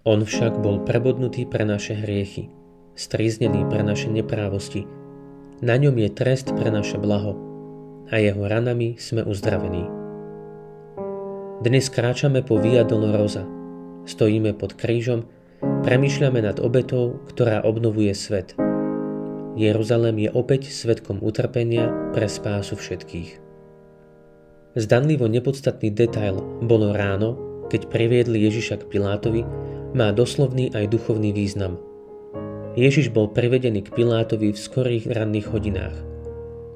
On však bol prebodnutý pre naše hriechy, stríznený pre naše neprávosti. Na ňom je trest pre naše blaho a jeho ranami sme uzdravení. Dnes kráčame po Via Dolorosa, stojíme pod krížom, premýšľame nad obetou, ktorá obnovuje svet. Jeruzalém je opäť svedkom utrpenia pre spásu všetkých. Zdanlivo nepodstatný detail bolo ráno, keď priviedli Ježiša k Pilátovi, má doslovný aj duchovný význam. Ježiš bol privedený k Pilátovi v skorých ranných hodinách.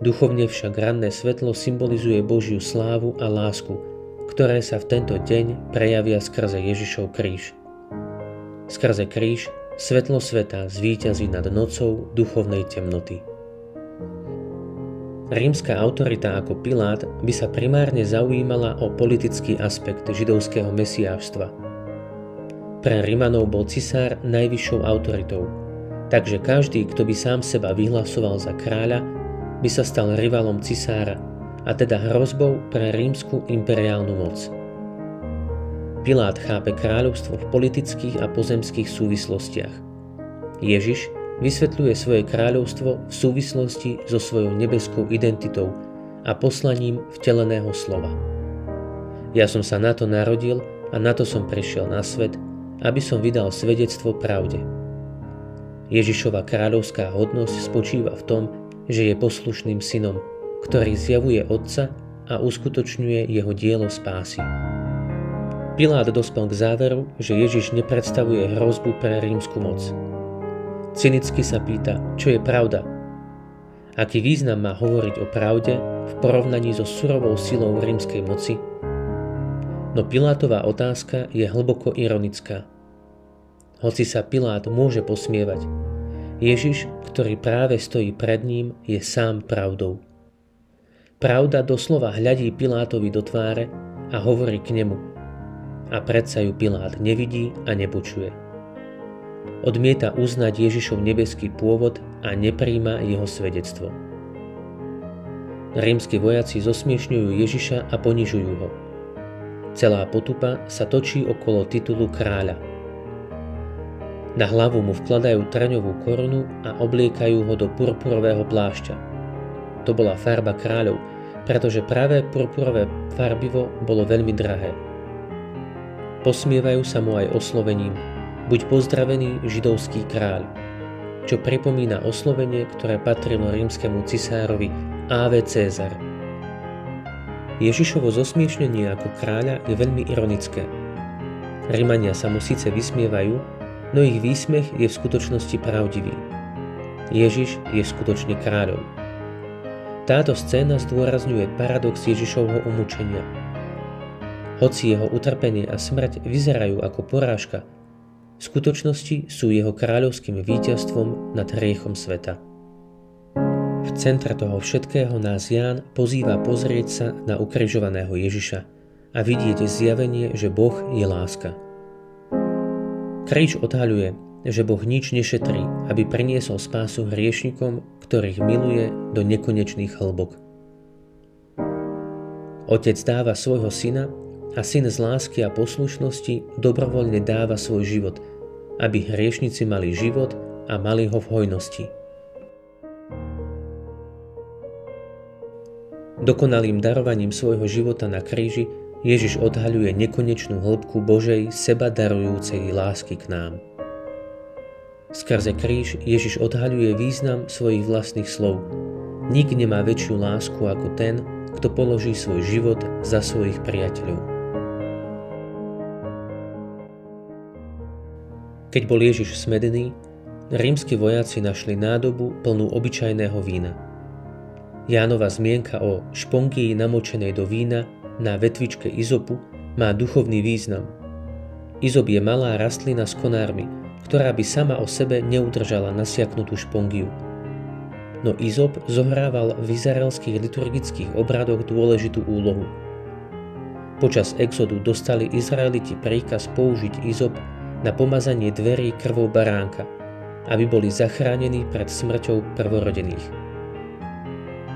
Duchovne však ranné svetlo symbolizuje Božiu slávu a lásku, ktoré sa v tento deň prejavia skrze Ježišov kríž. Skrze kríž svetlo sveta zvíťazí nad nocou duchovnej temnoty. Rímska autorita ako Pilát by sa primárne zaujímala o politický aspekt židovského mesiášstva. Pre Rimanov bol cisár najvyššou autoritou, takže každý, kto by sám seba vyhlasoval za kráľa, by sa stal rivalom cisára a teda hrozbou pre rímsku imperiálnu moc. Pilát chápe kráľovstvo v politických a pozemských súvislostiach. Ježiš vysvetľuje svoje kráľovstvo v súvislosti so svojou nebeskou identitou a poslaním vteleného slova. Ja som sa na to narodil a na to som prišiel na svet, aby som vydal svedectvo pravde. Ježišova kráľovská hodnosť spočíva v tom, že je poslušným synom, ktorý zjavuje Otca a uskutočňuje jeho dielo spásy. Pilát dospel k záveru, že Ježiš nepredstavuje hrozbu pre rímsku moc. Cynicky sa pýta, čo je pravda. Aký význam má hovoriť o pravde v porovnaní so surovou silou rímskej moci? No Pilátová otázka je hlboko ironická. Hoci sa Pilát môže posmievať, Ježiš, ktorý práve stojí pred ním, je sám pravdou. Pravda doslova hľadí Pilátovi do tváre a hovorí k nemu. A predsa ju Pilát nevidí a nepočuje. Odmieta uznať Ježišov nebeský pôvod a nepríjma jeho svedectvo. Rímski vojaci zosmiešňujú Ježiša a ponižujú ho. Celá potupa sa točí okolo titulu kráľa. Na hlavu mu vkladajú trňovú korunu a obliekajú ho do purpurového plášťa. To bola farba kráľov, pretože práve purpurové farbivo bolo veľmi drahé. Posmievajú sa mu aj oslovením buď pozdravený židovský kráľ, čo pripomína oslovenie, ktoré patrilo rímskemu cisárovi Ave César. Ježišovo zosmiešnenie ako kráľa je veľmi ironické. Rimania sa mu síce vysmievajú, no ich výsmech je v skutočnosti pravdivý. Ježiš je skutočne kráľom. Táto scéna zdôrazňuje paradox Ježišovho umúčenia. Hoci jeho utrpenie a smrť vyzerajú ako porážka, v skutočnosti sú jeho kráľovským víťazstvom nad hriechom sveta. V centre toho všetkého nás Ján pozýva pozrieť sa na ukrižovaného Ježiša a vidieť zjavenie, že Boh je láska. Kríž odhaľuje, že Boh nič nešetrí, aby priniesol spásu hriešnikom, ktorých miluje do nekonečných hĺbok. Otec dáva svojho syna a syn z lásky a poslušnosti dobrovoľne dáva svoj život, aby hriešnici mali život a mali ho v hojnosti. Dokonalým darovaním svojho života na kríži Ježiš odhaľuje nekonečnú hĺbku Božej seba darujúcej lásky k nám. Skrze kríž Ježiš odhaľuje význam svojich vlastných slov. Nik nemá väčšiu lásku ako ten, kto položí svoj život za svojich priateľov. Keď bol Ježiš smedný, rímski vojaci našli nádobu plnú obyčajného vína. Jánova zmienka o špongii namočenej do vína na vetvičke izopu má duchovný význam. Izop je malá rastlina s konármi, ktorá by sama o sebe neudržala nasiaknutú špongiu. No izop zohrával v izraelských liturgických obradoch dôležitú úlohu. Počas exodu dostali Izraeliti príkaz použiť izop na pomazanie dverí krvou baránka, aby boli zachránení pred smrťou prvorodených.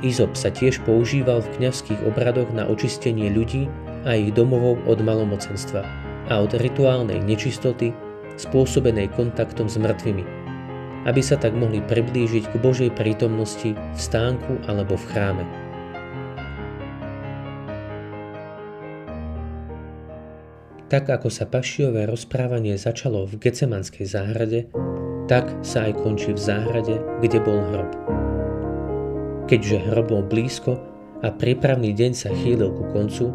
Izop sa tiež používal v kňazských obradoch na očistenie ľudí a ich domovov od malomocenstva a od rituálnej nečistoty, spôsobenej kontaktom s mŕtvými, aby sa tak mohli priblížiť k Božej prítomnosti v stánku alebo v chráme. Tak ako sa Pašiové rozprávanie začalo v Getsemanskej záhrade, tak sa aj končí v záhrade, kde bol hrob. Keďže hrob bol blízko a prípravný deň sa chýlil ku koncu,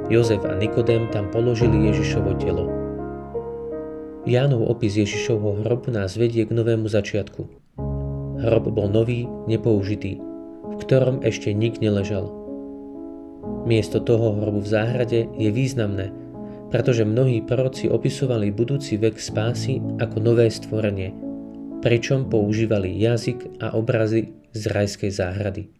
Jozef a Nikodém tam položili Ježišovo telo. Jánov opis Ježišovho hrobu nás vedie k novému začiatku. Hrob bol nový, nepoužitý, v ktorom ešte nik neležal. Miesto toho hrobu v záhrade je významné, pretože mnohí proroci opisovali budúci vek spásy ako nové stvorenie, pričom používali jazyk a obrazy z rajskej záhrady.